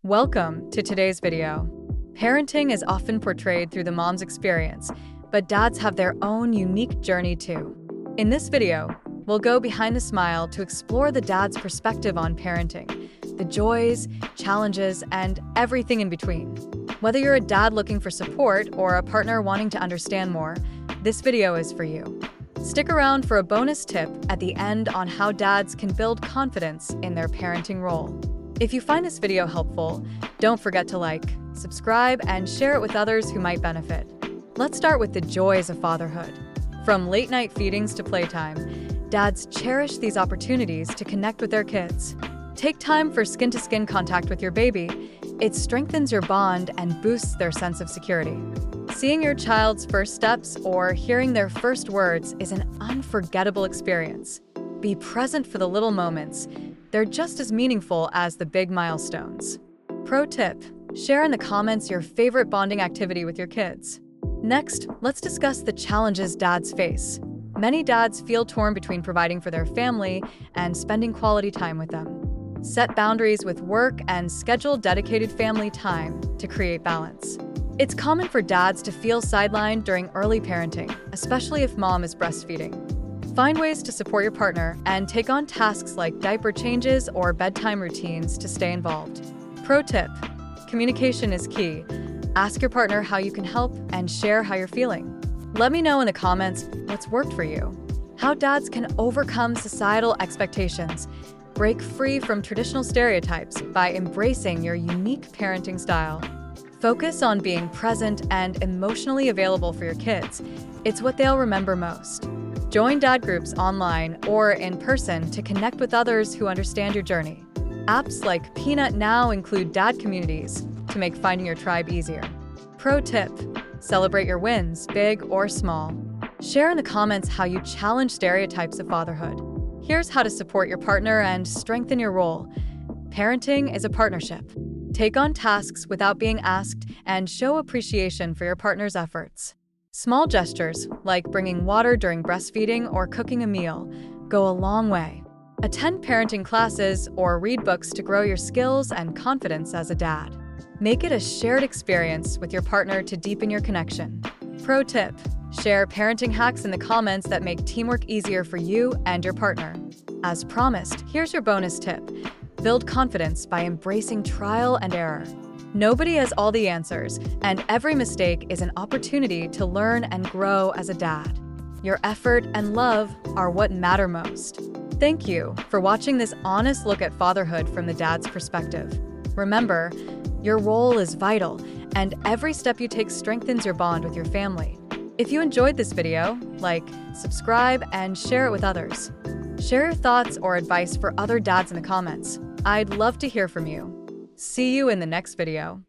Welcome to today's video. Parenting is often portrayed through the mom's experience, but dads have their own unique journey too. In this video, we'll go behind the smile to explore the dad's perspective on parenting, the joys, challenges, and everything in between. Whether you're a dad looking for support or a partner wanting to understand more, this video is for you. Stick around for a bonus tip at the end on how dads can build confidence in their parenting role. If you find this video helpful, don't forget to like, subscribe, and share it with others who might benefit. Let's start with the joys of fatherhood. From late-night feedings to playtime, dads cherish these opportunities to connect with their kids. Take time for skin-to-skin contact with your baby. It strengthens your bond and boosts their sense of security. Seeing your child's first steps or hearing their first words is an unforgettable experience. Be present for the little moments. They're just as meaningful as the big milestones. Pro tip: share in the comments your favorite bonding activity with your kids. Next, let's discuss the challenges dads face. Many dads feel torn between providing for their family and spending quality time with them. Set boundaries with work and schedule dedicated family time to create balance. It's common for dads to feel sidelined during early parenting, especially if mom is breastfeeding. Find ways to support your partner and take on tasks like diaper changes or bedtime routines to stay involved. Pro tip: communication is key. Ask your partner how you can help and share how you're feeling. Let me know in the comments what's worked for you, how dads can overcome societal expectations, break free from traditional stereotypes by embracing your unique parenting style. Focus on being present and emotionally available for your kids. It's what they'll remember most. Join dad groups online or in person to connect with others who understand your journey. Apps like Peanut now include dad communities to make finding your tribe easier. Pro tip: celebrate your wins, big or small. Share in the comments how you challenge stereotypes of fatherhood. Here's how to support your partner and strengthen your role. Parenting is a partnership. Take on tasks without being asked and show appreciation for your partner's efforts. Small gestures, like bringing water during breastfeeding or cooking a meal, go a long way. Attend parenting classes or read books to grow your skills and confidence as a dad. Make it a shared experience with your partner to deepen your connection. Pro tip: share parenting hacks in the comments that make teamwork easier for you and your partner. As promised, here's your bonus tip: build confidence by embracing trial and error. Nobody has all the answers, and every mistake is an opportunity to learn and grow as a dad. Your effort and love are what matter most. Thank you for watching this honest look at fatherhood from the dad's perspective. Remember, your role is vital, and every step you take strengthens your bond with your family. If you enjoyed this video, like, subscribe, and share it with others. Share your thoughts or advice for other dads in the comments. I'd love to hear from you. See you in the next video.